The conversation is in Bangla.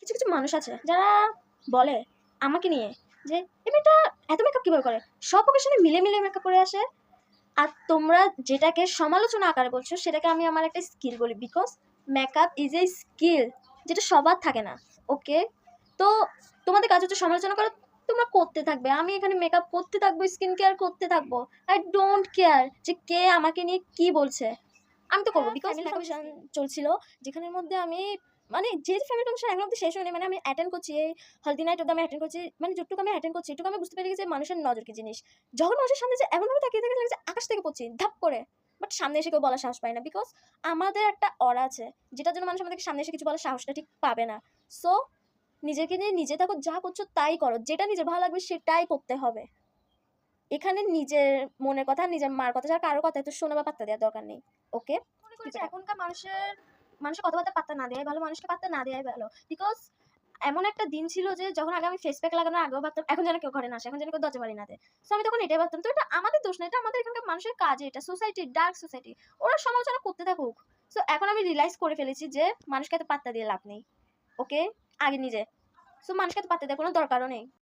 কিছু কিছু মানুষ আছে যারা বলে আমাকে নিয়ে যে এই মেয়েটা এত মেকআপ কিভাবে করে, সব ওকেশনে মিলে মিলে মেকআপ করে আসে। আর তোমরা যেটাকে সমালোচনা আকারে বলছো সেটাকে আমি আমার একটা স্কিল বলি, because makeup is a skill যেটা সবার থাকে না। ওকে, তো তোমাদের কাজ হচ্ছে সমালোচনা করো, তোমরা করতে থাকবে, আমি এখানে মেকআপ করতে থাকবো, স্কিন কেয়ার করতে থাকবো। আই ডোন্ট কেয়ার যে কে আমাকে নিয়ে কি বলছে, আমি তো করবো বিকজ ফ্যামিলি ফাংশন চলছিল, যেখানের মধ্যে আমি মানে যে ফ্যামিলি ফাংশন এখন অব্দি শেষ হয়নি, মানে আমি অ্যাটেন্ড করছি, এই হলদি নাইট অব্দি আমি অ্যাটেন্ড করছি, মানে যতটুকু আমি অ্যাটেন্ড করছি এটুকু আমি বুঝতে পেরে গেছি মানুষের নজর কি জিনিস। যখন মানুষের সামনে যে এমনভাবে তাকিয়ে থাকে লাগে যে আকাশ থেকে পড়ছি ধাপ করে, বাট সামনে এসে কেউ বলার সাহস পায় না, বিকজ আমাদের একটা অরা আছে যেটার জন্য মানুষ আমাদেরকে সামনে এসে কিছু বলার সাহসটা ঠিক পাবে না। সো নিজেকে নিয়ে নিজে থাকো, যা করছো তাই করো, যেটা নিজের ভালো লাগবে সেটাই করতে হবে। এখানে নিজের মনের কথা, নিজের মার কথা ছাড়া কারোর কথা তো শোনা বা পাত্তা দেওয়ার দরকার নেই। ওকে, মনে করি যে এখনকার মানুষের কথাবার্তা পাত্তা না দেয় ভালো, মানুষকে পাত্তা না দেয় ভালো, বিকজ এমন একটা দিন ছিল যে যখন আগে আমি ফেস প্যাক লাগানোর আগেও ভাবতাম এখন যেন কেউ ঘরে না আসে, এখন যেন কেউ দরজা বাড়ি না দেয়। সো আমি তখন এটাই ভাবতাম, তো এটা আমাদের দোষ না, এটা আমাদের এখানকার মানুষের কাজ, এটা সোসাইটি, ডার্ক সোসাইটি, ওরা সমালোচনা করতে থাকুক। সো এখন আমি রিয়েলাইজ করে ফেলেছি যে মানুষকে এত পাত্তা দিয়ে লাভ নেই। ওকে, আগে নিজে, সো মানুষকে এত পাত্তা দেওয়ার কোনো দরকারও নেই।